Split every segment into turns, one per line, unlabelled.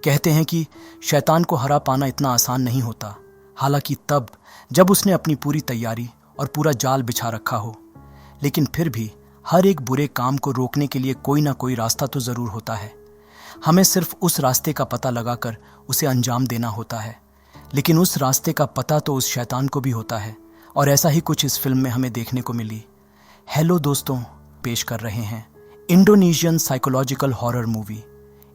कहते हैं कि शैतान को हरा पाना इतना आसान नहीं होता, हालांकि तब जब उसने अपनी पूरी तैयारी और पूरा जाल बिछा रखा हो। लेकिन फिर भी हर एक बुरे काम को रोकने के लिए कोई ना कोई रास्ता तो ज़रूर होता है। हमें सिर्फ उस रास्ते का पता लगाकर उसे अंजाम देना होता है। लेकिन उस रास्ते का पता तो उस शैतान को भी होता है, और ऐसा ही कुछ इस फिल्म में हमें देखने को मिली। हेलो दोस्तों, पेश कर रहे हैं Indonesian psychological horror movie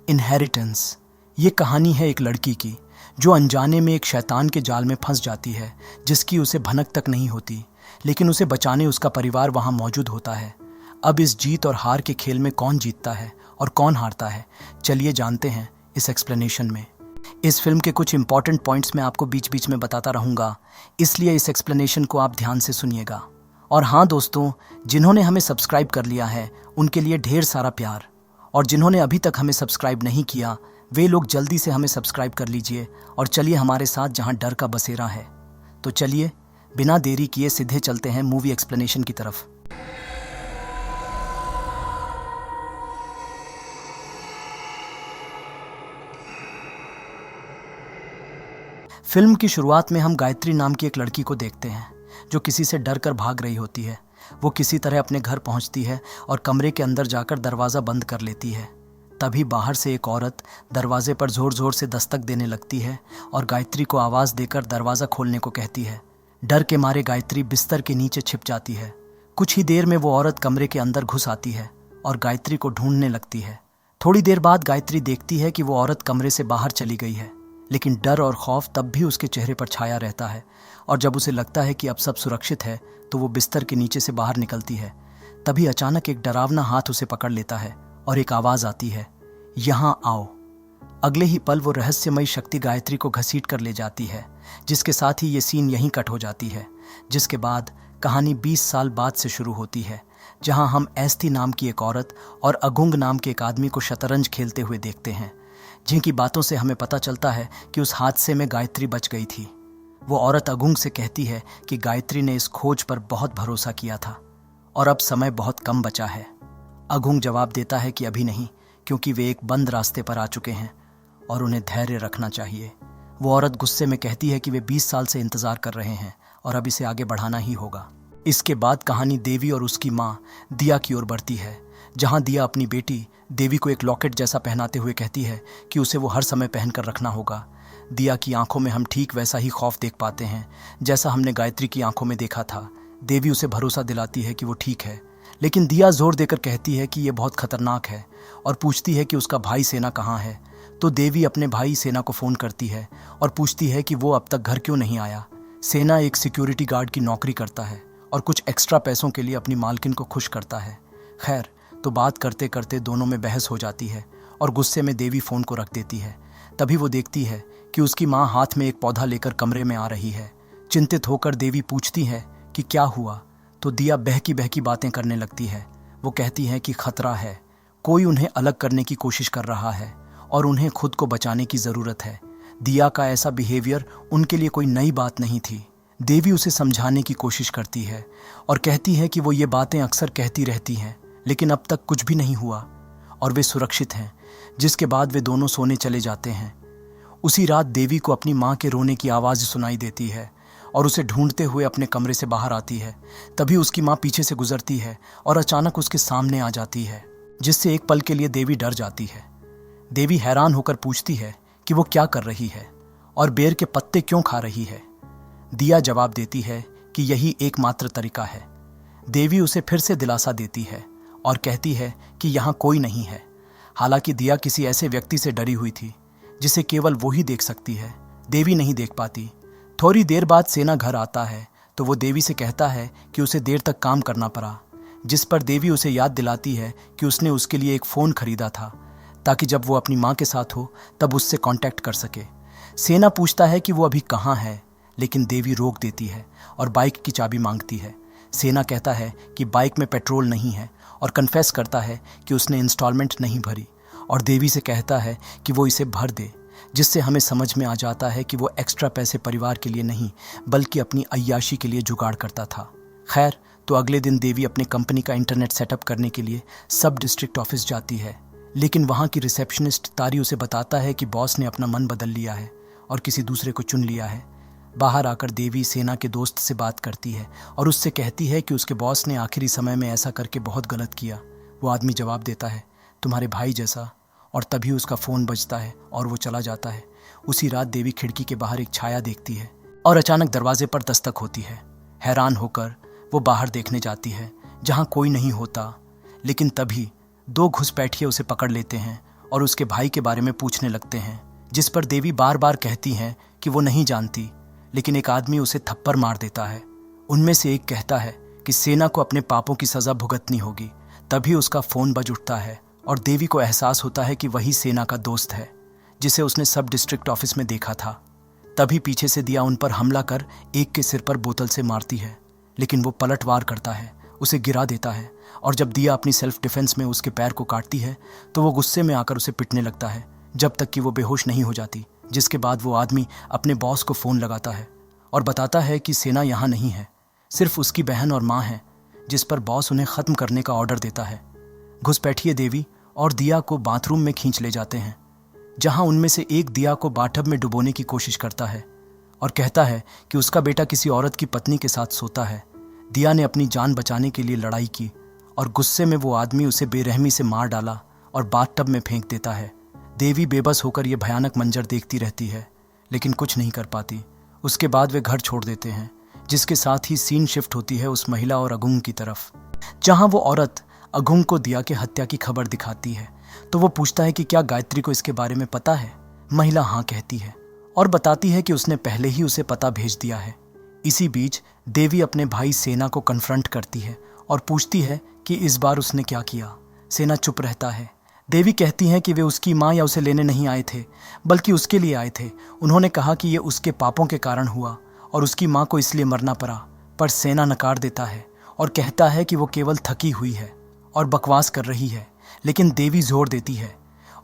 inheritance. ये कहानी है एक लड़की की जो अनजाने में एक शैतान के जाल में फंस जाती है, जिसकी उसे भनक तक नहीं होती, लेकिन उसे बचाने उसका परिवार वहां मौजूद होता है। अब इस जीत और हार के खेल में कौन जीतता है और कौन हारता है, चलिए जानते हैं इस एक्सप्लेनेशन में। इस फिल्म के कुछ इंपॉर्टेंट पॉइंट्स मैं आपको बीच बीच में बताता रहूँगा, इसलिए इस एक्सप्लेनेशन को आप ध्यान से सुनिएगा। और हाँ दोस्तों, जिन्होंने हमें सब्सक्राइब कर लिया है उनके लिए ढेर सारा प्यार, और जिन्होंने अभी तक हमें सब्सक्राइब नहीं किया वे लोग जल्दी से हमें सब्सक्राइब कर लीजिए और चलिए हमारे साथ जहां डर का बसेरा है। तो चलिए बिना देरी किए सीधे चलते हैं मूवी एक्सप्लेनेशन की तरफ। फिल्म की शुरुआत में हम गायत्री नाम की एक लड़की को देखते हैं जो किसी से डर कर भाग रही होती है। वो किसी तरह अपने घर पहुंचती है और कमरे के अंदर जाकर दरवाज़ा बंद कर लेती है। तभी बाहर से एक औरत दरवाजे पर ज़ोर ज़ोर से दस्तक देने लगती है और गायत्री को आवाज़ देकर दरवाज़ा खोलने को कहती है। डर के मारे गायत्री बिस्तर के नीचे छिप जाती है। कुछ ही देर में वो औरत कमरे के अंदर घुस आती है और गायत्री को ढूंढने लगती है। थोड़ी देर बाद गायत्री देखती है कि वो औरत कमरे से बाहर चली गई है, लेकिन डर और खौफ तब भी उसके चेहरे पर छाया रहता है। और जब उसे लगता है कि अब सब सुरक्षित है तो वो बिस्तर के नीचे से बाहर निकलती है। तभी अचानक एक डरावना हाथ उसे पकड़ लेता है और एक आवाज़ आती है, यहाँ आओ। अगले ही पल वो रहस्यमयी शक्ति गायत्री को घसीट कर ले जाती है, जिसके साथ ही ये सीन यहीं कट हो जाती है। जिसके बाद कहानी 20 साल बाद से शुरू होती है, जहां हम एस्थी नाम की एक औरत और अगुंग नाम के एक आदमी को शतरंज खेलते हुए देखते हैं, जिनकी बातों से हमें पता चलता है कि उस हादसे में गायत्री बच गई थी। वो औरत अगुंग से कहती है कि गायत्री ने इस खोज पर बहुत भरोसा किया था और अब समय बहुत कम बचा है। अगुंग जवाब देता है कि अभी नहीं, क्योंकि वे एक बंद रास्ते पर आ चुके हैं और उन्हें धैर्य रखना चाहिए। वो औरत गुस्से में कहती है कि वे 20 साल से इंतजार कर रहे हैं और अब इसे आगे बढ़ाना ही होगा। इसके बाद कहानी देवी और उसकी माँ दिया की ओर बढ़ती है, जहाँ दिया अपनी बेटी देवी को एक लॉकेट जैसा पहनाते हुए कहती है कि उसे वो हर समय पहनकर रखना होगा। दिया की आंखों में हम ठीक वैसा ही खौफ देख पाते हैं जैसा हमने गायत्री की आंखों में देखा था। देवी उसे भरोसा दिलाती है कि वो ठीक है, लेकिन दिया जोर देकर कहती है कि ये बहुत खतरनाक है और पूछती है कि उसका भाई सेना कहाँ है। तो देवी अपने भाई सेना को फ़ोन करती है और पूछती है कि वो अब तक घर क्यों नहीं आया। सेना एक सिक्योरिटी गार्ड की नौकरी करता है और कुछ एक्स्ट्रा पैसों के लिए अपनी मालकिन को खुश करता है। खैर, तो बात करते करते दोनों में बहस हो जाती है और गुस्से में देवी फ़ोन को रख देती है। तभी वो देखती है कि उसकी माँ हाथ में एक पौधा लेकर कमरे में आ रही है। चिंतित होकर देवी पूछती है कि क्या हुआ, तो दिया बहकी बहकी बातें करने लगती है। वो कहती है कि खतरा है, कोई उन्हें अलग करने की कोशिश कर रहा है और उन्हें खुद को बचाने की ज़रूरत है। दिया का ऐसा बिहेवियर उनके लिए कोई नई बात नहीं थी। देवी उसे समझाने की कोशिश करती है और कहती है कि वो ये बातें अक्सर कहती रहती हैं, लेकिन अब तक कुछ भी नहीं हुआ और वे सुरक्षित हैं। जिसके बाद वे दोनों सोने चले जाते हैं। उसी रात देवी को अपनी माँ के रोने की आवाज़ सुनाई देती है और उसे ढूंढते हुए अपने कमरे से बाहर आती है। तभी उसकी माँ पीछे से गुजरती है और अचानक उसके सामने आ जाती है, जिससे एक पल के लिए देवी डर जाती है। देवी हैरान होकर पूछती है कि वो क्या कर रही है और बेर के पत्ते क्यों खा रही है। दिया जवाब देती है कि यही एकमात्र तरीका है। देवी उसे फिर से दिलासा देती है और कहती है कि यहाँ कोई नहीं है। हालांकि दिया किसी ऐसे व्यक्ति से डरी हुई थी जिसे केवल वो ही देख सकती है, देवी नहीं देख पाती। थोड़ी देर बाद सेना घर आता है तो वो देवी से कहता है कि उसे देर तक काम करना पड़ा, जिस पर देवी उसे याद दिलाती है कि उसने उसके लिए एक फ़ोन खरीदा था ताकि जब वो अपनी माँ के साथ हो तब उससे कांटेक्ट कर सके। सेना पूछता है कि वो अभी कहाँ है, लेकिन देवी रोक देती है और बाइक की चाबी मांगती है। सेना कहता है कि बाइक में पेट्रोल नहीं है और कन्फेस करता है कि उसने इंस्टॉलमेंट नहीं भरी और देवी से कहता है कि वो इसे भर दे, जिससे हमें समझ में आ जाता है कि वो एक्स्ट्रा पैसे परिवार के लिए नहीं बल्कि अपनी अय्याशी के लिए जुगाड़ करता था। खैर, तो अगले दिन देवी अपने कंपनी का इंटरनेट सेटअप करने के लिए सब डिस्ट्रिक्ट ऑफिस जाती है, लेकिन वहाँ की रिसेप्शनिस्ट तारी उसे बताता है कि बॉस ने अपना मन बदल लिया है और किसी दूसरे को चुन लिया है। बाहर आकर देवी सेना के दोस्त से बात करती है और उससे कहती है कि उसके बॉस ने आखिरी समय में ऐसा करके बहुत गलत किया। वो आदमी जवाब देता है, तुम्हारे भाई जैसा। और तभी उसका फ़ोन बजता है और वो चला जाता है। उसी रात देवी खिड़की के बाहर एक छाया देखती है और अचानक दरवाजे पर दस्तक होती है। हैरान होकर वो बाहर देखने जाती है जहाँ कोई नहीं होता, लेकिन तभी 2 घुसपैठिए उसे पकड़ लेते हैं और उसके भाई के बारे में पूछने लगते हैं, जिस पर देवी बार बार कहती हैं कि वो नहीं जानती। लेकिन एक आदमी उसे थप्पड़ मार देता है। उनमें से एक कहता है कि सेना को अपने पापों की सज़ा भुगतनी होगी। तभी उसका फ़ोन बज उठता है और देवी को एहसास होता है कि वही सेना का दोस्त है जिसे उसने सब डिस्ट्रिक्ट ऑफिस में देखा था। तभी पीछे से दिया उन पर हमला कर एक के सिर पर बोतल से मारती है, लेकिन वो पलटवार करता है, उसे गिरा देता है। और जब दिया अपनी सेल्फ डिफेंस में उसके पैर को काटती है तो वो गुस्से में आकर उसे पिटने लगता है जब तक कि वो बेहोश नहीं हो जाती। जिसके बाद वो आदमी अपने बॉस को फ़ोन लगाता है और बताता है कि सेना यहाँ नहीं है, सिर्फ उसकी बहन और माँ है, जिस पर बॉस उन्हें ख़त्म करने का ऑर्डर देता है। घुसपैठिए देवी और दिया को बाथरूम में खींच ले जाते हैं, जहाँ उनमें से एक दिया को बाथटब में डुबोने की कोशिश करता है और कहता है कि उसका बेटा किसी औरत की पत्नी के साथ सोता है। दिया ने अपनी जान बचाने के लिए लड़ाई की और गुस्से में वो आदमी उसे बेरहमी से मार डाला और बाथटब में फेंक देता है। देवी बेबस होकर यह भयानक मंजर देखती रहती है, लेकिन कुछ नहीं कर पाती। उसके बाद वे घर छोड़ देते हैं, जिसके साथ ही सीन शिफ्ट होती है उस महिला और अगुंग की तरफ, जहां वो औरत अगुंग को दिया के हत्या की खबर दिखाती है। तो वो पूछता है कि क्या गायत्री को इसके बारे में पता है। महिला हाँ कहती है और बताती है कि उसने पहले ही उसे पता भेज दिया है। इसी बीच देवी अपने भाई सेना को कन्फ्रंट करती है और पूछती है कि इस बार उसने क्या किया। सेना चुप रहता है। देवी कहती हैं कि वे उसकी माँ या उसे लेने नहीं आए थे, बल्कि उसके लिए आए थे। उन्होंने कहा कि ये उसके पापों के कारण हुआ और उसकी माँ को इसलिए मरना पड़ा। पर सेना नकार देता है और कहता है कि वो केवल थकी हुई है और बकवास कर रही है। लेकिन देवी जोर देती है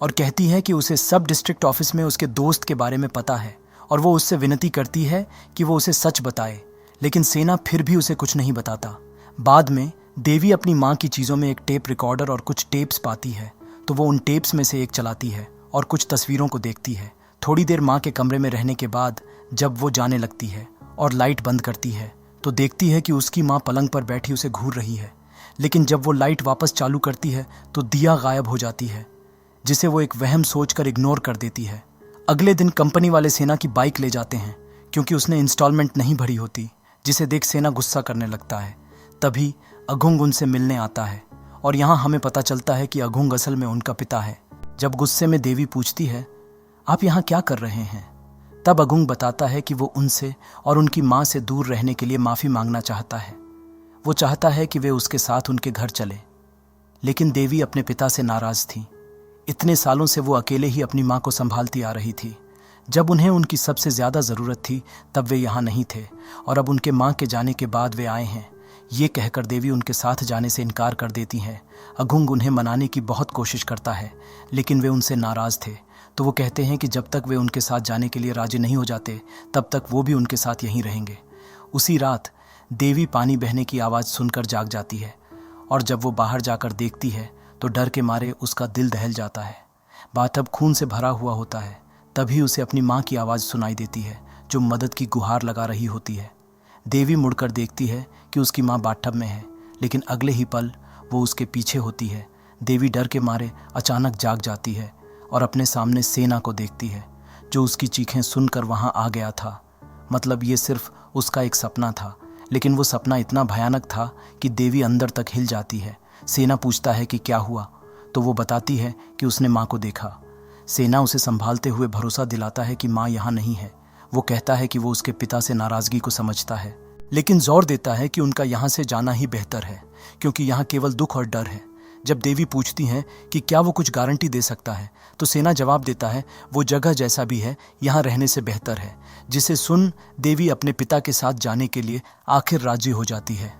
और कहती है कि उसे सब डिस्ट्रिक्ट ऑफिस में उसके दोस्त के बारे में पता है और वो उससे विनती करती है कि वो उसे सच बताए, लेकिन सेना फिर भी उसे कुछ नहीं बताता। बाद में देवी अपनी माँ की चीज़ों में एक टेप रिकॉर्डर और कुछ टेप्स पाती है, तो वो उन टेप्स में से एक चलाती है और कुछ तस्वीरों को देखती है। थोड़ी देर माँ के कमरे में रहने के बाद जब वो जाने लगती है और लाइट बंद करती है तो देखती है कि उसकी माँ पलंग पर बैठी उसे घूर रही है। लेकिन जब वो लाइट वापस चालू करती है तो दिया गायब हो जाती है, जिसे वो एक वहम सोचकर इग्नोर कर देती है। अगले दिन कंपनी वाले सेना की बाइक ले जाते हैं क्योंकि उसने इंस्टॉलमेंट नहीं भरी होती, जिसे देख सेना गुस्सा करने लगता है। तभी अगुंग उनसे मिलने आता है और यहाँ हमें पता चलता है कि अगुंग असल में उनका पिता है। जब गुस्से में देवी पूछती है, आप यहाँ क्या कर रहे हैं, तब अगुंग बताता है कि वो उनसे और उनकी माँ से दूर रहने के लिए माफ़ी मांगना चाहता है। वो चाहता है कि वे उसके साथ उनके घर चले, लेकिन देवी अपने पिता से नाराज़ थी। इतने सालों से वो अकेले ही अपनी माँ को संभालती आ रही थी। जब उन्हें उनकी सबसे ज़्यादा ज़रूरत थी तब वे यहाँ नहीं थे और अब उनके माँ के जाने के बाद वे आए हैं। ये कहकर देवी उनके साथ जाने से इनकार कर देती हैं। अगुंग उन्हें मनाने की बहुत कोशिश करता है, लेकिन वे उनसे नाराज़ थे। तो वो कहते हैं कि जब तक वे उनके साथ जाने के लिए राजी नहीं हो जाते तब तक वो भी उनके साथ यहीं रहेंगे। उसी रात देवी पानी बहने की आवाज़ सुनकर जाग जाती है और जब वो बाहर जाकर देखती है तो डर के मारे उसका दिल दहल जाता है। बाथटब खून से भरा हुआ होता है। तभी उसे अपनी माँ की आवाज़ सुनाई देती है जो मदद की गुहार लगा रही होती है। देवी मुड़कर देखती है कि उसकी माँ बाथटब में है, लेकिन अगले ही पल वो उसके पीछे होती है। देवी डर के मारे अचानक जाग जाती है और अपने सामने सेना को देखती है, जो उसकी चीखें सुनकर वहाँ आ गया था। मतलब ये सिर्फ उसका एक सपना था, लेकिन वो सपना इतना भयानक था कि देवी अंदर तक हिल जाती है। सेना पूछता है कि क्या हुआ, तो वो बताती है कि उसने माँ को देखा। सेना उसे संभालते हुए भरोसा दिलाता है कि माँ यहाँ नहीं है। वो कहता है कि वो उसके पिता से नाराज़गी को समझता है, लेकिन जोर देता है कि उनका यहाँ से जाना ही बेहतर है, क्योंकि यहाँ केवल दुख और डर है। जब देवी पूछती हैं कि क्या वो कुछ गारंटी दे सकता है, तो सेना जवाब देता है वो जगह जैसा भी है यहाँ रहने से बेहतर है। जिसे सुन देवी अपने पिता के साथ जाने के लिए आखिर राजी हो जाती है।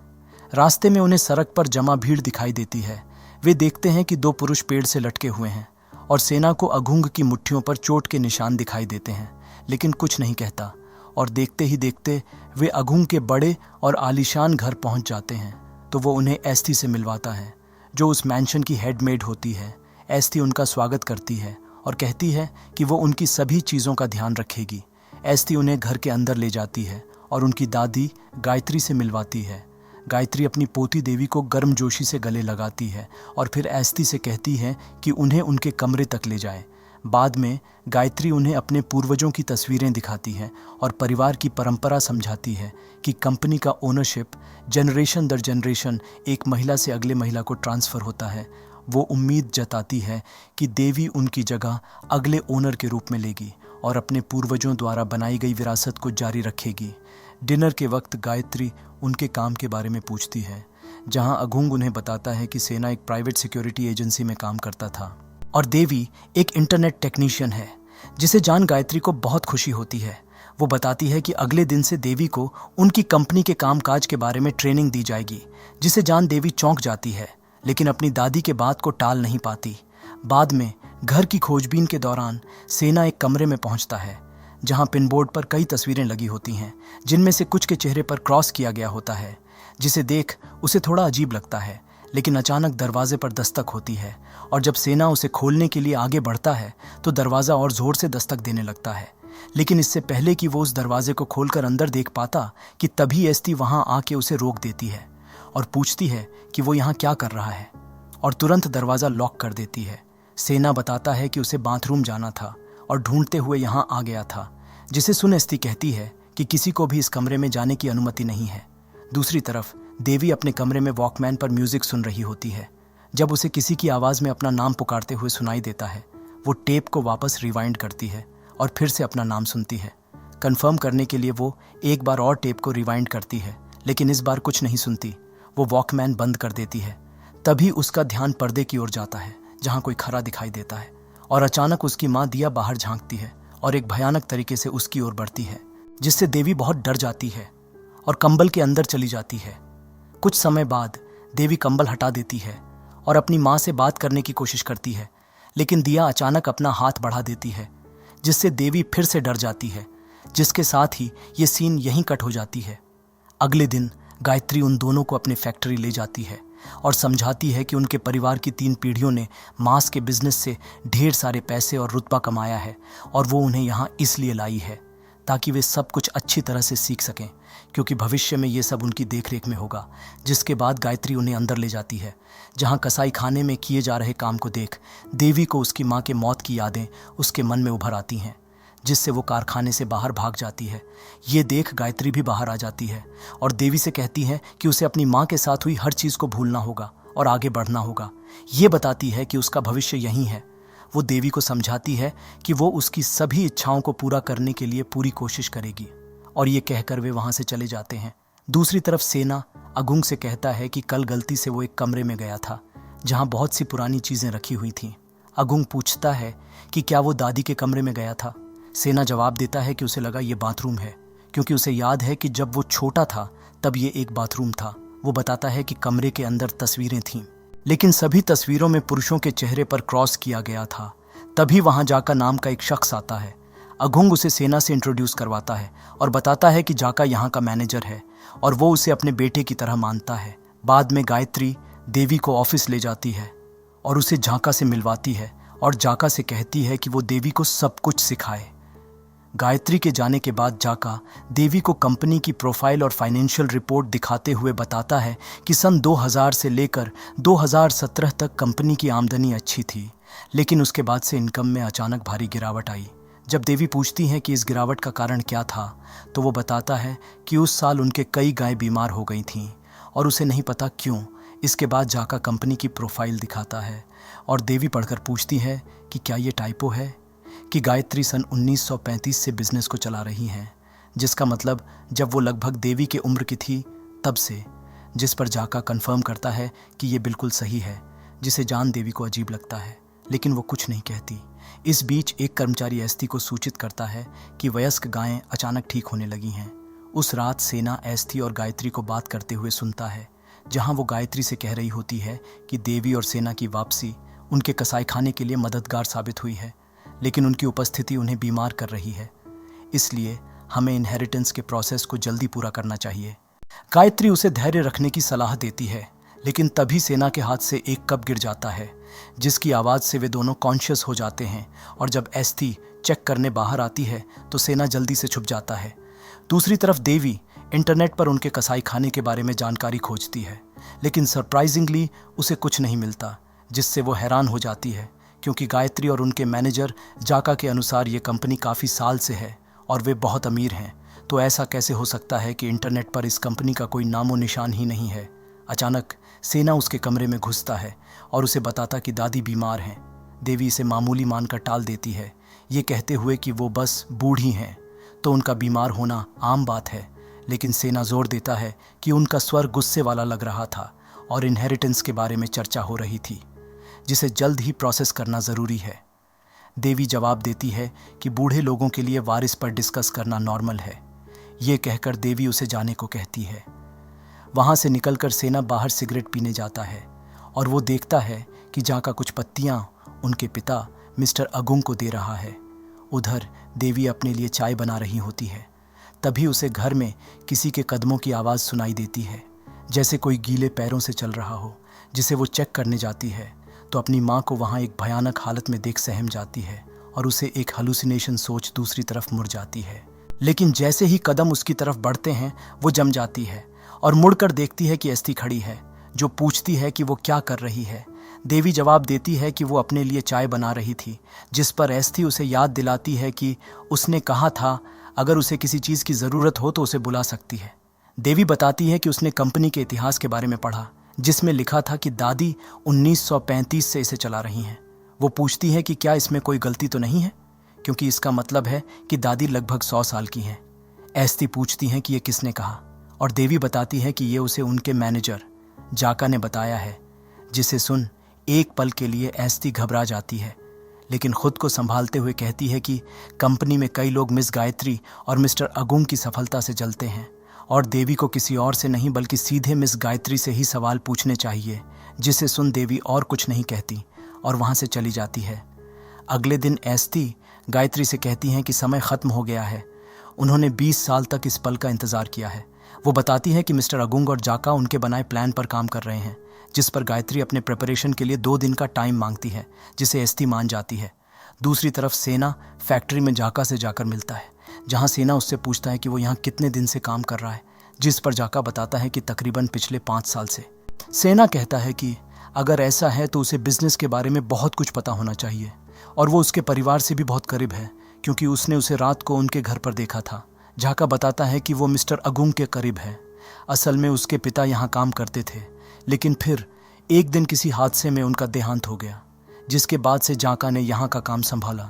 रास्ते में उन्हें सड़क पर जमा भीड़ दिखाई देती है। वे देखते हैं कि 2 पुरुष पेड़ से लटके हुए हैं और सेना को अगुंग की मुट्ठियों पर चोट के निशान दिखाई देते हैं, लेकिन कुछ नहीं कहता। और देखते ही देखते वे अगुंग के बड़े और आलीशान घर पहुंच जाते हैं। तो वो उन्हें एस्थी से मिलवाता है, जो उस मैंशन की हेड मेड होती है। एस्थी उनका स्वागत करती है और कहती है कि वो उनकी सभी चीज़ों का ध्यान रखेगी। एस्थी उन्हें घर के अंदर ले जाती है और उनकी दादी गायत्री से मिलवाती है। गायत्री अपनी पोती देवी को गर्मजोशी से गले लगाती है और फिर एस्थी से कहती है कि उन्हें उनके कमरे तक ले जाए। बाद में गायत्री उन्हें अपने पूर्वजों की तस्वीरें दिखाती है और परिवार की परंपरा समझाती है कि कंपनी का ओनरशिप जनरेशन दर जनरेशन एक महिला से अगले महिला को ट्रांसफ़र होता है। वो उम्मीद जताती है कि देवी उनकी जगह अगले ओनर के रूप में लेगी और अपने पूर्वजों द्वारा बनाई गई विरासत को जारी रखेगी। डिनर के वक्त गायत्री उनके काम के बारे में पूछती है, जहां अघुंग उन्हें बताता है कि सेना एक प्राइवेट सिक्योरिटी एजेंसी में काम करता था और देवी एक इंटरनेट टेक्नीशियन है, जिसे जान गायत्री को बहुत खुशी होती है। वो बताती है कि अगले दिन से देवी को उनकी कंपनी के कामकाज के बारे में ट्रेनिंग दी जाएगी, जिसे जान देवी चौंक जाती है, लेकिन अपनी दादी के बात को टाल नहीं पाती। बाद में घर की खोजबीन के दौरान सेना एक कमरे में पहुंचता है, जहां पिनबोर्ड पर कई तस्वीरें लगी होती हैं, जिनमें से कुछ के चेहरे पर क्रॉस किया गया होता है, जिसे देख उसे थोड़ा अजीब लगता है। लेकिन अचानक दरवाजे पर दस्तक होती है और जब सेना उसे खोलने के लिए आगे बढ़ता है तो दरवाज़ा और ज़ोर से दस्तक देने लगता है। लेकिन इससे पहले कि वो उस दरवाजे को खोलकर अंदर देख पाता कि तभी एस्थी वहाँ आके उसे रोक देती है और पूछती है कि वो यहाँ क्या कर रहा है, और तुरंत दरवाज़ा लॉक कर देती है। सेना बताता है कि उसे बाथरूम जाना था और ढूंढते हुए यहाँ आ गया था, जिसे सुन एस्थी कहती है कि किसी को भी इस कमरे में जाने की अनुमति नहीं है। दूसरी तरफ देवी अपने कमरे में वॉकमैन पर म्यूजिक सुन रही होती है। जब उसे किसी की आवाज़ में अपना नाम पुकारते हुए सुनाई देता है, वो टेप को वापस रिवाइंड करती है और फिर से अपना नाम सुनती है। कंफर्म करने के लिए वो एक बार और टेप को रिवाइंड करती है, लेकिन इस बार कुछ नहीं सुनती। वो वॉकमैन बंद कर देती है। तभी उसका ध्यान पर्दे की ओर जाता है, जहाँ कोई खरा दिखाई देता है, और अचानक उसकी माँ दिया बाहर झांकती है और एक भयानक तरीके से उसकी ओर बढ़ती है, जिससे देवी बहुत डर जाती है और कंबल के अंदर चली जाती है। कुछ समय बाद देवी कंबल हटा देती है और अपनी माँ से बात करने की कोशिश करती है, लेकिन दिया अचानक अपना हाथ बढ़ा देती है, जिससे देवी फिर से डर जाती है, जिसके साथ ही ये सीन यहीं कट हो जाती है। अगले दिन गायत्री उन दोनों को अपनी फैक्ट्री ले जाती है और समझाती है कि उनके परिवार की 3 पीढ़ियों ने मांस के बिजनेस से ढेर सारे पैसे और रुतबा कमाया है और वो उन्हें यहाँ इसलिए लाई है ताकि वे सब कुछ अच्छी तरह से सीख सकें, क्योंकि भविष्य में ये सब उनकी देखरेख में होगा। जिसके बाद गायत्री उन्हें अंदर ले जाती है, जहाँ कसाई खाने में किए जा रहे काम को देख देवी को उसकी माँ के मौत की यादें उसके मन में उभर आती हैं, जिससे वो कारखाने से बाहर भाग जाती है। ये देख गायत्री भी बाहर आ जाती है और देवी से कहती है कि उसे अपनी माँ के साथ हुई हर चीज़ को भूलना होगा और आगे बढ़ना होगा। ये बताती है कि उसका भविष्य यहीं है। वो देवी को समझाती है कि वो उसकी सभी इच्छाओं को पूरा करने के लिए पूरी कोशिश करेगी, और ये कहकर वे वहाँ से चले जाते हैं। दूसरी तरफ सेना अघुंग से कहता है कि कल गलती से वो एक कमरे में गया था, जहाँ बहुत सी पुरानी चीज़ें रखी हुई थीं। अघुंग पूछता है कि क्या वो दादी के कमरे में गया था। सेना जवाब देता है कि उसे लगा ये बाथरूम है, क्योंकि उसे याद है कि जब वो छोटा था तब ये एक बाथरूम था। वो बताता है कि कमरे के अंदर तस्वीरें थीं, लेकिन सभी तस्वीरों में पुरुषों के चेहरे पर क्रॉस किया गया था। तभी वहाँ जाका नाम का एक शख्स आता है। अघुंग उसे सेना से इंट्रोड्यूस करवाता है और बताता है कि जाका यहाँ का मैनेजर है और वो उसे अपने बेटे की तरह मानता है। बाद में गायत्री देवी को ऑफिस ले जाती है और उसे जाका से मिलवाती है और जाका से कहती है कि वो देवी को सब कुछ सिखाए। गायत्री के जाने के बाद जाका देवी को कंपनी की प्रोफाइल और फाइनेंशियल रिपोर्ट दिखाते हुए बताता है कि सन 2000 से लेकर 2017 तक कंपनी की आमदनी अच्छी थी, लेकिन उसके बाद से इनकम में अचानक भारी गिरावट आई। जब देवी पूछती हैं कि इस गिरावट का कारण क्या था, तो वो बताता है कि उस साल उनके कई गायें बीमार हो गई थीं और उसे नहीं पता क्यों। इसके बाद जाका कंपनी की प्रोफाइल दिखाता है और देवी पढ़कर पूछती है कि क्या ये टाइपो है, कि गायत्री सन 1935 से बिजनेस को चला रही हैं, जिसका मतलब जब वो लगभग देवी के उम्र की थी तब से। जिस पर जाका कंफर्म करता है कि ये बिल्कुल सही है, जिसे जान देवी को अजीब लगता है, लेकिन वो कुछ नहीं कहती। इस बीच एक कर्मचारी एस्थी को सूचित करता है कि वयस्क गायें अचानक ठीक होने लगी हैं। उस रात सेना एस्थी और गायत्री को बात करते हुए सुनता है, जहां वो गायत्री से कह रही होती है कि देवी और सेना की वापसी उनके कसाई खाने के लिए मददगार साबित हुई है, लेकिन उनकी उपस्थिति उन्हें बीमार कर रही है, इसलिए हमें इनहेरिटेंस के प्रोसेस को जल्दी पूरा करना चाहिए। गायत्री उसे धैर्य रखने की सलाह देती है, लेकिन तभी सेना के हाथ से एक कप गिर जाता है, जिसकी आवाज़ से वे दोनों कॉन्शियस हो जाते हैं। और जब एस्थी चेक करने बाहर आती है तो सेना जल्दी से छुप जाता है। दूसरी तरफ देवी इंटरनेट पर उनके कसाई खाने के बारे में जानकारी खोजती है, लेकिन सरप्राइजिंगली उसे कुछ नहीं मिलता, जिससे वो हैरान हो जाती है, क्योंकि गायत्री और उनके मैनेजर जाका के अनुसार ये कंपनी काफ़ी साल से है और वे बहुत अमीर हैं। तो ऐसा कैसे हो सकता है कि इंटरनेट पर इस कंपनी का कोई नामो निशान ही नहीं है। अचानक सेना उसके कमरे में घुसता है और उसे बताता कि दादी बीमार हैं। देवी इसे मामूली मानकर टाल देती है, ये कहते हुए कि वो बस बूढ़ी हैं, तो उनका बीमार होना आम बात है। लेकिन सेना जोर देता है कि उनका स्वर गुस्से वाला लग रहा था और इनहेरिटेंस के बारे में चर्चा हो रही थी, जिसे जल्द ही प्रोसेस करना ज़रूरी है। देवी जवाब देती है कि बूढ़े लोगों के लिए वारिस पर डिस्कस करना नॉर्मल है। ये कहकर देवी उसे जाने को कहती है। वहाँ से निकलकर सेना बाहर सिगरेट पीने जाता है और वो देखता है कि जाका कुछ पत्तियाँ उनके पिता मिस्टर अगुंग को दे रहा है। उधर देवी अपने लिए चाय बना रही होती है। तभी उसे घर में किसी के कदमों की आवाज़ सुनाई देती है, जैसे कोई गीले पैरों से चल रहा हो, जिसे वो चेक करने जाती है तो अपनी माँ को वहाँ एक भयानक हालत में देख सहम जाती है और उसे एक हेलुसिनेशन सोच दूसरी तरफ मुड़ जाती है। लेकिन जैसे ही कदम उसकी तरफ बढ़ते हैं वो जम जाती है और मुड़कर देखती है कि एस्थी खड़ी है, जो पूछती है कि वो क्या कर रही है। देवी जवाब देती है कि वो अपने लिए चाय बना रही थी, जिस पर एस्थी उसे याद दिलाती है कि उसने कहा था अगर उसे किसी चीज़ की ज़रूरत हो तो उसे बुला सकती है। देवी बताती है कि उसने कंपनी के इतिहास के बारे में पढ़ा, जिसमें लिखा था कि दादी 1935 से इसे चला रही हैं। वो पूछती है कि क्या इसमें कोई गलती तो नहीं है, क्योंकि इसका मतलब है कि दादी लगभग 100 साल की हैं। एस्थी पूछती हैं कि ये किसने कहा, और देवी बताती है कि ये उसे उनके मैनेजर जाका ने बताया है, जिसे सुन एक पल के लिए एस्थी घबरा जाती है, लेकिन खुद को संभालते हुए कहती है कि कंपनी में कई लोग मिस गायत्री और मिस्टर अगुंग की सफलता से जलते हैं और देवी को किसी और से नहीं बल्कि सीधे मिस गायत्री से ही सवाल पूछने चाहिए। जिसे सुन देवी और कुछ नहीं कहती और वहाँ से चली जाती है। अगले दिन एस्थी गायत्री से कहती हैं कि समय ख़त्म हो गया है, उन्होंने 20 साल तक इस पल का इंतज़ार किया है। वो बताती है कि मिस्टर अगुंग और जाका उनके बनाए प्लान पर काम कर रहे हैं, जिस पर गायत्री अपने प्रिपरेशन के लिए 2 दिन का टाइम मांगती है, जिसे एस्थी मान जाती है। दूसरी तरफ सेना फैक्ट्री में जाका से जाकर मिलता है, जहां सेना उससे पूछता है कि वो यहाँ कितने दिन से काम कर रहा है, जिस पर जाका बताता है कि तकरीबन पिछले 5 साल से। सेना कहता है कि अगर ऐसा है तो उसे बिजनेस के बारे में बहुत कुछ पता होना चाहिए और वो उसके परिवार से भी बहुत करीब है, क्योंकि उसने उसे रात को उनके घर पर देखा था। जाका बताता है कि वो मिस्टर अगुंग के करीब है। असल में उसके पिता यहाँ काम करते थे, लेकिन फिर एक दिन किसी हादसे में उनका देहांत हो गया, जिसके बाद से जाका ने यहाँ का काम संभाला।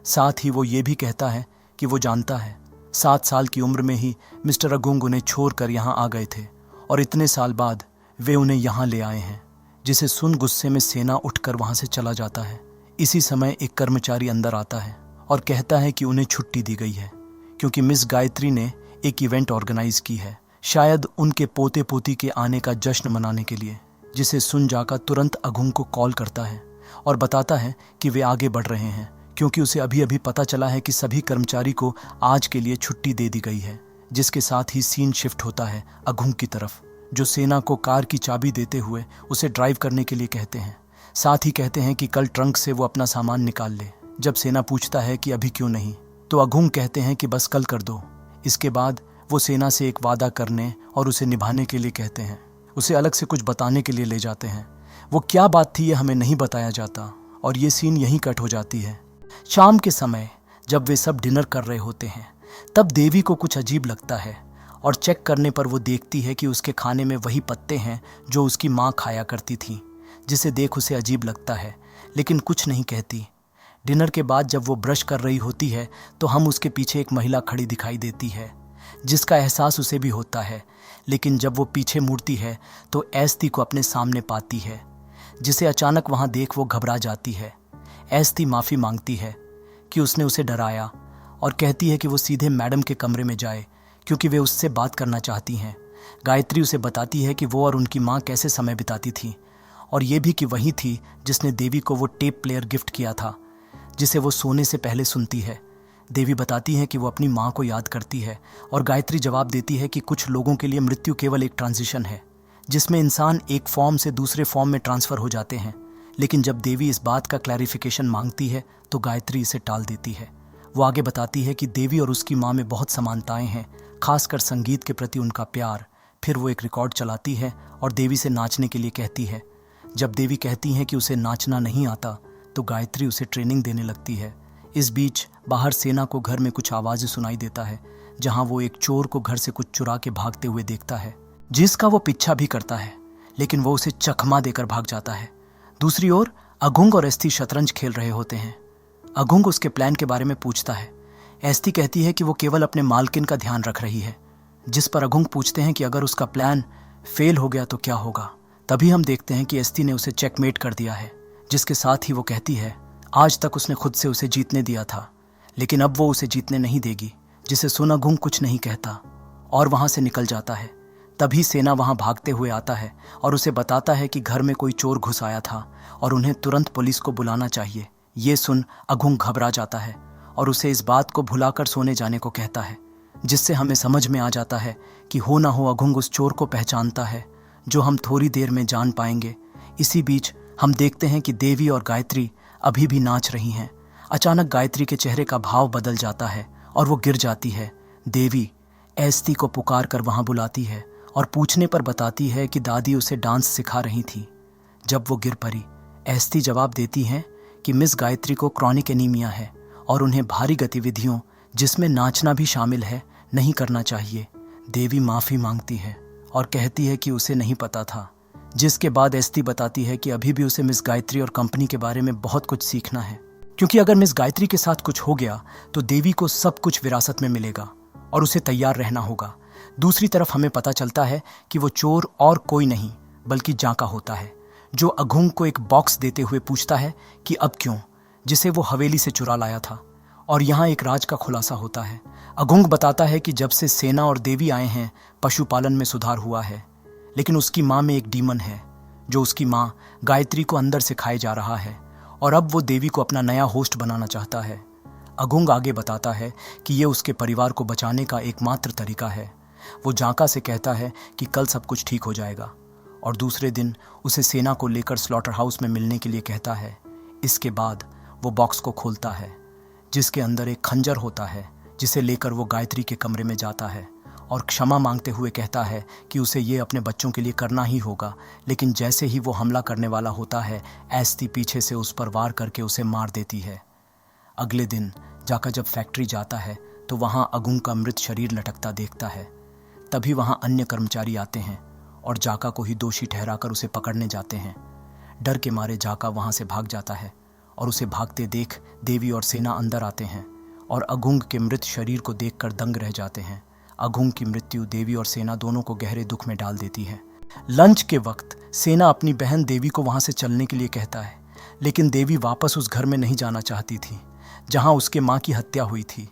साथ ही वो ये भी कहता है कि वो जानता है 7 साल की उम्र में ही मिस्टर अगुंग उन्हें छोड़कर यहाँ आ गए थे और इतने साल बाद वे उन्हें यहाँ ले आए हैं। जिसे सुन गुस्से में सेना उठकर वहाँ से चला जाता है। इसी समय एक कर्मचारी अंदर आता है और कहता है कि उन्हें छुट्टी दी गई है, क्योंकि मिस गायत्री ने एक इवेंट ऑर्गेनाइज की है, शायद उनके पोते पोती के आने का जश्न मनाने के लिए। जिसे सुन जाकर तुरंत अगुंग को कॉल करता है और बताता है कि वे आगे बढ़ रहे हैं, क्योंकि उसे अभी अभी पता चला है कि सभी कर्मचारी को आज के लिए छुट्टी दे दी गई है। जिसके साथ ही सीन शिफ्ट होता है अगुंग की तरफ, जो सेना को कार की चाबी देते हुए उसे ड्राइव करने के लिए कहते हैं। साथ ही कहते हैं कि कल ट्रंक से वो अपना सामान निकाल ले। जब सेना पूछता है कि अभी क्यों नहीं, तो अगुंग कहते हैं कि बस कल कर दो। इसके बाद वो सेना से एक वादा करने और उसे निभाने के लिए कहते हैं। उसे अलग से कुछ बताने के लिए ले जाते हैं। वो क्या बात थी ये हमें नहीं बताया जाता और ये सीन यहीं कट हो जाती है। शाम के समय जब वे सब डिनर कर रहे होते हैं, तब देवी को कुछ अजीब लगता है और चेक करने पर वो देखती है कि उसके खाने में वही पत्ते हैं जो उसकी माँ खाया करती थी। जिसे देख उसे अजीब लगता है, लेकिन कुछ नहीं कहती। डिनर के बाद जब वो ब्रश कर रही होती है तो हम उसके पीछे एक महिला खड़ी दिखाई देती है, जिसका एहसास उसे भी होता है। लेकिन जब वो पीछे मुड़ती है तो एस्थी को अपने सामने पाती है, जिसे अचानक वहाँ देख वो घबरा जाती है। एस्थी माफ़ी मांगती है कि उसने उसे डराया और कहती है कि वो सीधे मैडम के कमरे में जाए, क्योंकि वे उससे बात करना चाहती हैं। गायत्री उसे बताती है कि वो और उनकी माँ कैसे समय बिताती थी, और ये भी कि वही थी जिसने देवी को वो टेप प्लेयर गिफ्ट किया था, जिसे वो सोने से पहले सुनती है। देवी बताती है कि वो अपनी माँ को याद करती है और गायत्री जवाब देती है कि कुछ लोगों के लिए मृत्यु केवल एक ट्रांजिशन है, जिसमें इंसान एक फॉर्म से दूसरे फॉर्म में ट्रांसफ़र हो जाते हैं। लेकिन जब देवी इस बात का क्लैरिफिकेशन मांगती है तो गायत्री इसे टाल देती है। वो आगे बताती है कि देवी और उसकी माँ में बहुत समानताएं हैं, खासकर संगीत के प्रति उनका प्यार। फिर वो एक रिकॉर्ड चलाती है और देवी से नाचने के लिए कहती है। जब देवी कहती है कि उसे नाचना नहीं आता तो गायत्री उसे ट्रेनिंग देने लगती है। इस बीच बाहर सेना को घर में कुछ आवाज़ें सुनाई देता है, जहां वो एक चोर को घर से कुछ चुरा के भागते हुए देखता है, जिसका वो पीछा भी करता है, लेकिन वो उसे चकमा देकर भाग जाता है। दूसरी ओर अघुंग और एस्ती शतरंज खेल रहे होते हैं। अघुंग उसके प्लान के बारे में पूछता है। एस्ती कहती है कि वो केवल अपने मालकिन का ध्यान रख रही है, जिस पर अघुंग पूछते हैं कि अगर उसका प्लान फेल हो गया तो क्या होगा। तभी हम देखते हैं कि एस्ती ने उसे चेकमेट कर दिया है, जिसके साथ ही वो कहती है आज तक उसने खुद से उसे जीतने दिया था, लेकिन अब वो उसे जीतने नहीं देगी। जिसे सुन अघुंग कुछ नहीं कहता और वहां से निकल जाता है। तभी सेना वहां भागते हुए आता है और उसे बताता है कि घर में कोई चोर घुस आया था और उन्हें तुरंत पुलिस को बुलाना चाहिए। ये सुन अघुंग घबरा जाता है और उसे इस बात को भुलाकर सोने जाने को कहता है, जिससे हमें समझ में आ जाता है कि हो ना हो अघुंग उस चोर को पहचानता है, जो हम थोड़ी देर में जान पाएंगे। इसी बीच हम देखते हैं कि देवी और गायत्री अभी भी नाच रही हैं। अचानक गायत्री के चेहरे का भाव बदल जाता है और वो गिर जाती है। देवी एस्ती को पुकार कर वहाँ बुलाती है और पूछने पर बताती है कि दादी उसे डांस सिखा रही थी। जब वो गिर पड़ी, एस्ती जवाब देती है कि मिस गायत्री को क्रॉनिक एनीमिया है और उन्हें भारी गतिविधियों, जिसमें नाचना भी शामिल है, नहीं करना चाहिए। देवी माफ़ी मांगती है और कहती है कि उसे नहीं पता था, जिसके बाद एस्ती बताती है कि अभी भी उसे मिस गायत्री और कंपनी के बारे में बहुत कुछ सीखना है, क्योंकि अगर मिस गायत्री के साथ कुछ हो गया तो देवी को सब कुछ विरासत में मिलेगा और उसे तैयार रहना होगा। दूसरी तरफ हमें पता चलता है कि वो चोर और कोई नहीं बल्कि जाका होता है, जो अघुंग को एक बॉक्स देते हुए पूछता है कि अब क्यों, जिसे वो हवेली से चुरा लाया था। और यहाँ एक राज का खुलासा होता है। अघुंग बताता है कि जब से सेना और देवी आए हैं पशुपालन में सुधार हुआ है, लेकिन उसकी माँ में एक डीमन है जो उसकी माँ गायत्री को अंदर से खाए जा रहा है और अब वो देवी को अपना नया होस्ट बनाना चाहता है। अघुंग आगे बताता है कि ये उसके परिवार को बचाने का एकमात्र तरीका है। वो जाका से कहता है कि कल सब कुछ ठीक हो जाएगा और दूसरे दिन उसे सेना को लेकर स्लॉटर हाउस में मिलने के लिए कहता है। इसके बाद वो बॉक्स को खोलता है, जिसके अंदर एक खंजर होता है, जिसे लेकर वो गायत्री के कमरे में जाता है और क्षमा मांगते हुए कहता है कि उसे ये अपने बच्चों के लिए करना ही होगा। लेकिन जैसे ही वो हमला करने वाला होता है, एस्ती पीछे से उस पर वार करके उसे मार देती है। अगले दिन जाका जब फैक्ट्री जाता है तो वहाँ अघुंग का मृत शरीर लटकता देखता है। तभी वहाँ अन्य कर्मचारी आते हैं और जाका को ही दोषी ठहराकर उसे पकड़ने जाते हैं। डर के मारे जाका वहाँ से भाग जाता है और उसे भागते देख देवी और सेना अंदर आते हैं और अघुंग के मृत शरीर को देखकर दंग रह जाते हैं। अघुंग की मृत्यु देवी और सेना दोनों को गहरे दुख में डाल देती है। लंच के वक्त सेना अपनी बहन देवी को वहाँ से चलने के लिए कहता है, लेकिन देवी वापस उस घर में नहीं जाना चाहती थी जहाँ उसके माँ की हत्या हुई थी।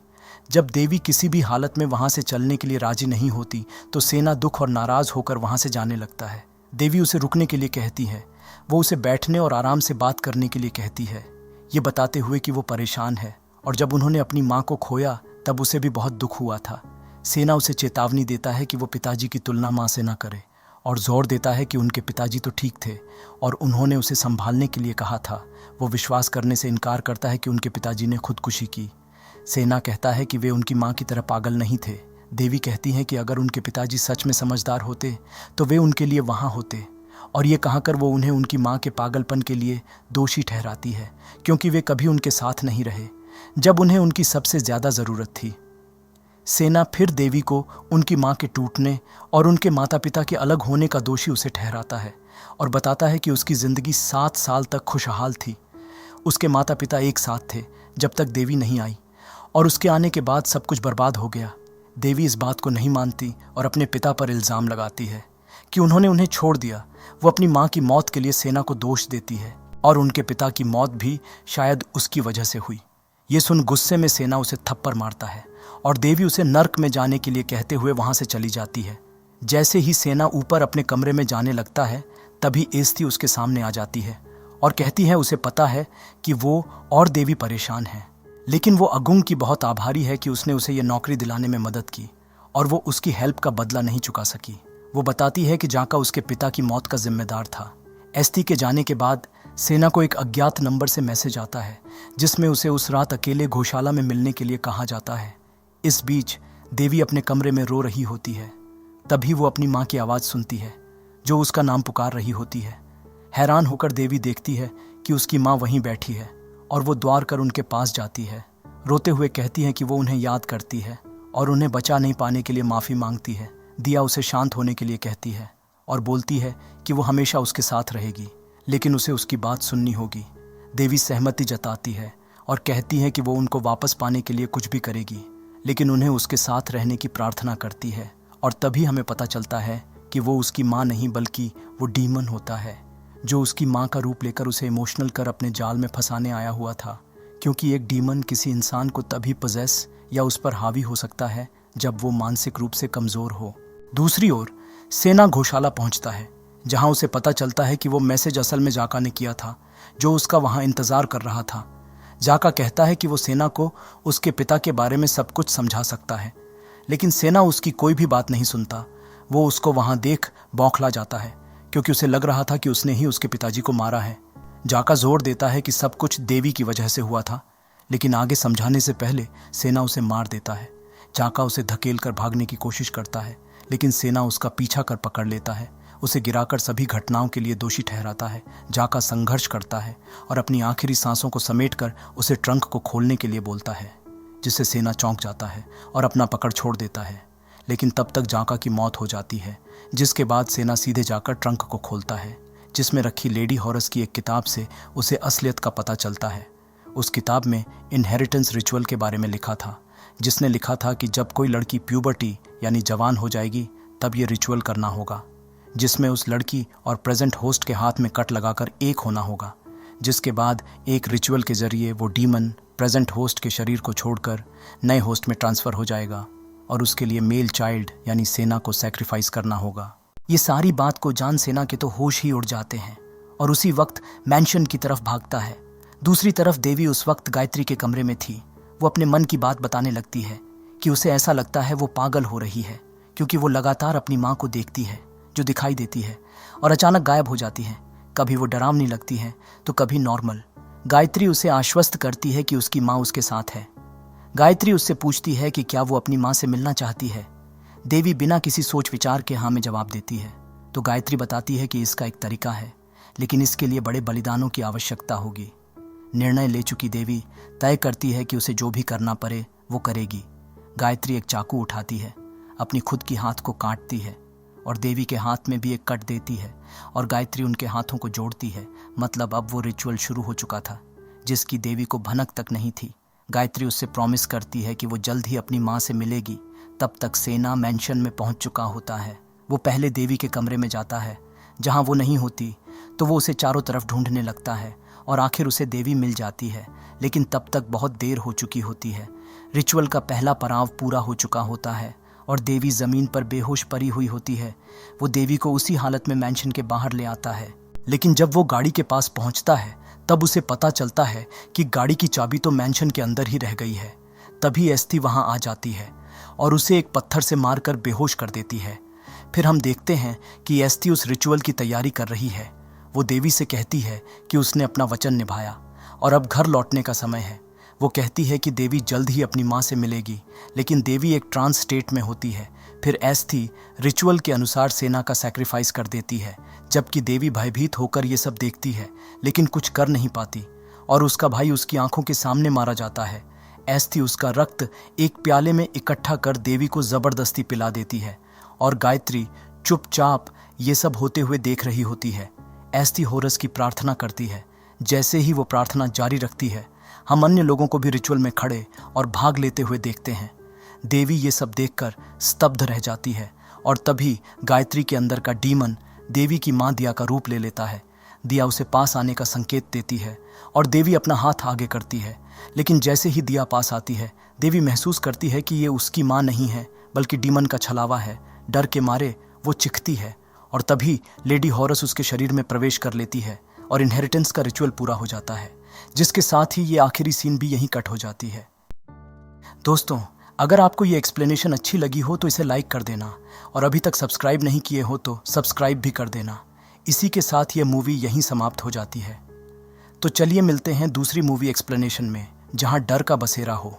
जब देवी किसी भी हालत में वहाँ से चलने के लिए राजी नहीं होती तो सेना दुख और नाराज़ होकर वहाँ से जाने लगता है। देवी उसे रुकने के लिए कहती है। वो उसे बैठने और आराम से बात करने के लिए कहती है, ये बताते हुए कि वो परेशान है और जब उन्होंने अपनी माँ को खोया तब उसे भी बहुत दुख हुआ था। सेना उसे चेतावनी देता है कि वो पिताजी की तुलना माँ से ना करे और जोर देता है कि उनके पिताजी तो ठीक थे और उन्होंने उसे संभालने के लिए कहा था। वो विश्वास करने से इनकार करता है कि उनके पिताजी ने खुदकुशी की। सेना कहता है कि वे उनकी माँ की तरह पागल नहीं थे। देवी कहती हैं कि अगर उनके पिताजी सच में समझदार होते तो वे उनके लिए वहाँ होते, और ये कहकर वो उन्हें उनकी माँ के पागलपन के लिए दोषी ठहराती है, क्योंकि वे कभी उनके साथ नहीं रहे जब उन्हें उनकी सबसे ज़्यादा ज़रूरत थी। सेना फिर देवी को उनकी माँ के टूटने और उनके माता पिता के अलग होने का दोषी उसे ठहराता है और बताता है कि उसकी ज़िंदगी 7 साल तक खुशहाल थी। उसके माता पिता एक साथ थे जब तक देवी नहीं आई और उसके आने के बाद सब कुछ बर्बाद हो गया। देवी इस बात को नहीं मानती और अपने पिता पर इल्ज़ाम लगाती है कि उन्होंने उन्हें छोड़ दिया। वो अपनी माँ की मौत के लिए सेना को दोष देती है और उनके पिता की मौत भी शायद उसकी वजह से हुई। ये सुन गुस्से में सेना उसे थप्पड़ मारता है और देवी उसे नर्क में जाने के लिए कहते हुए वहाँ से चली जाती है। जैसे ही सेना ऊपर अपने कमरे में जाने लगता है तभी एस्ती उसके सामने आ जाती है और कहती है उसे पता है कि वो और देवी परेशान है, लेकिन वो अघुंग की बहुत आभारी है कि उसने उसे ये नौकरी दिलाने में मदद की और वो उसकी हेल्प का बदला नहीं चुका सकी। वो बताती है कि जाका उसके पिता की मौत का जिम्मेदार था। एस्थी के जाने के बाद सेना को एक अज्ञात नंबर से मैसेज आता है जिसमें उसे उस रात अकेले गौशाला में मिलने के लिए कहा जाता है। इस बीच देवी अपने कमरे में रो रही होती है। तभी वो अपनी माँ की आवाज़ सुनती है जो उसका नाम पुकार रही होती है। हैरान होकर देवी देखती है कि उसकी माँ वहीं बैठी है और वो द्वार कर उनके पास जाती है। रोते हुए कहती है कि वो उन्हें याद करती है और उन्हें बचा नहीं पाने के लिए माफ़ी मांगती है। दिया उसे शांत होने के लिए कहती है और बोलती है कि वो हमेशा उसके साथ रहेगी, लेकिन उसे उसकी बात सुननी होगी। देवी सहमति जताती है और कहती है कि वो उनको वापस पाने के लिए कुछ भी करेगी, लेकिन उन्हें उसके साथ रहने की प्रार्थना करती है। और तभी हमें पता चलता है कि वो उसकी माँ नहीं बल्कि वो डीमन होता है जो उसकी माँ का रूप लेकर उसे इमोशनल कर अपने जाल में फंसाने आया हुआ था। क्योंकि एक डीमन किसी इंसान को तभी पजेस या उस पर हावी हो सकता है जब वो मानसिक रूप से कमज़ोर हो। दूसरी ओर सेना गौशाला पहुंचता है जहां उसे पता चलता है कि वो मैसेज असल में जाका ने किया था जो उसका वहां इंतज़ार कर रहा था। जाका कहता है कि वो सेना को उसके पिता के बारे में सब कुछ समझा सकता है, लेकिन सेना उसकी कोई भी बात नहीं सुनता। वो उसको वहां देख बौखला जाता है क्योंकि उसे लग रहा था कि उसने ही उसके पिताजी को मारा है। जाका जोर देता है कि सब कुछ देवी की वजह से हुआ था, लेकिन आगे समझाने से पहले सेना उसे मार देता है। जाका उसे धकेल कर भागने की कोशिश करता है, लेकिन सेना उसका पीछा कर पकड़ लेता है। उसे गिराकर सभी घटनाओं के लिए दोषी ठहराता है। जाका संघर्ष करता है और अपनी आखिरी सांसों को समेटकर उसे ट्रंक को खोलने के लिए बोलता है, जिससे सेना चौंक जाता है और अपना पकड़ छोड़ देता है। लेकिन तब तक जाका की मौत हो जाती है, जिसके बाद सेना सीधे जाकर ट्रंक को खोलता है जिसमें रखी लेडी हॉरस की एक किताब से उसे असलियत का पता चलता है। उस किताब में इनहेरिटेंस रिचुअल के बारे में लिखा था, जिसने लिखा था कि जब कोई लड़की प्यूबर्टी यानी जवान हो जाएगी तब ये रिचुअल करना होगा, जिसमें उस लड़की और प्रेजेंट होस्ट के हाथ में कट लगाकर एक होना होगा, जिसके बाद एक रिचुअल के जरिए वो डीमन प्रेजेंट होस्ट के शरीर को छोड़कर नए होस्ट में ट्रांसफ़र हो जाएगा और उसके लिए मेल चाइल्ड यानी सेना को सैक्रिफाइस करना होगा। ये सारी बात को जान सेना के तो होश ही उड़ जाते हैं और उसी वक्त मैंशन की तरफ भागता है। दूसरी तरफ देवी उस वक्त गायत्री के कमरे में थी। वो अपने मन की बात बताने लगती है कि उसे ऐसा लगता है वो पागल हो रही है, क्योंकि वो लगातार अपनी माँ को देखती है जो दिखाई देती है और अचानक गायब हो जाती है। कभी वो डरावनी लगती है तो कभी नॉर्मल। गायत्री उसे आश्वस्त करती है कि उसकी माँ उसके साथ है। गायत्री उससे पूछती है कि क्या वो अपनी माँ से मिलना चाहती है। देवी बिना किसी सोच विचार के हाँ में जवाब देती है। तो गायत्री बताती है कि इसका एक तरीका है, लेकिन इसके लिए बड़े बलिदानों की आवश्यकता होगी। निर्णय ले चुकी देवी तय करती है कि उसे जो भी करना पड़े वो करेगी। गायत्री एक चाकू उठाती है, अपनी खुद की हाथ को काटती है और देवी के हाथ में भी एक कट देती है और गायत्री उनके हाथों को जोड़ती है। मतलब अब वो रिचुअल शुरू हो चुका था, जिसकी देवी को भनक तक नहीं थी। गायत्री उससे प्रॉमिस करती है कि वो जल्द ही अपनी माँ से मिलेगी। तब तक सेना मैंशन में पहुंच चुका होता है। वो पहले देवी के कमरे में जाता है। जहां वो नहीं होती तो वो उसे चारों तरफ ढूंढने लगता है और आखिर उसे देवी मिल जाती है, लेकिन तब तक बहुत देर हो चुकी होती है। रिचुअल का पहला पड़ाव पूरा हो चुका होता है और देवी ज़मीन पर बेहोश पड़ी हुई होती है। वो देवी को उसी हालत में मैंशन के बाहर ले आता है, लेकिन जब वो गाड़ी के पास पहुंचता है तब उसे पता चलता है कि गाड़ी की चाबी तो मैंशन के अंदर ही रह गई है। तभी एस्थी वहां आ जाती है और उसे एक पत्थर से मारकर बेहोश कर देती है। फिर हम देखते हैं कि एस्थी उस रिचुअल की तैयारी कर रही है। वो देवी से कहती है कि उसने अपना वचन निभाया और अब घर लौटने का समय है। वो कहती है कि देवी जल्द ही अपनी माँ से मिलेगी, लेकिन देवी एक ट्रांस स्टेट में होती है। फिर एस्थी रिचुअल के अनुसार सेना का सैक्रिफाइस कर देती है, जबकि देवी भयभीत होकर ये सब देखती है लेकिन कुछ कर नहीं पाती और उसका भाई उसकी आंखों के सामने मारा जाता है। एस्थी उसका रक्त एक प्याले में इकट्ठा कर देवी को जबरदस्ती पिला देती है और गायत्री चुपचाप ये सब होते हुए देख रही होती है। एस्थी होरस की प्रार्थना करती है। जैसे ही वो प्रार्थना जारी रखती है, हम अन्य लोगों को भी रिचुअल में खड़े और भाग लेते हुए देखते हैं। देवी ये सब देखकर स्तब्ध रह जाती है और तभी गायत्री के अंदर का डीमन देवी की माँ दिया का रूप ले लेता है। दिया उसे पास आने का संकेत देती है और देवी अपना हाथ आगे करती है, लेकिन जैसे ही दिया पास आती है देवी महसूस करती है कि ये उसकी माँ नहीं है बल्कि डीमन का छलावा है। डर के मारे वो चिखती है और तभी लेडी हॉरस उसके शरीर में प्रवेश कर लेती है और इनहेरिटेंस का रिचुअल पूरा हो जाता है, जिसके साथ ही ये आखिरी सीन भी यहीं कट हो जाती है। दोस्तों, अगर आपको ये एक्सप्लेनेशन अच्छी लगी हो तो इसे लाइक कर देना, और अभी तक सब्सक्राइब नहीं किए हो तो सब्सक्राइब भी कर देना। इसी के साथ ये मूवी यहीं समाप्त हो जाती है। तो चलिए मिलते हैं दूसरी मूवी एक्सप्लेनेशन में, जहां डर का बसेरा हो।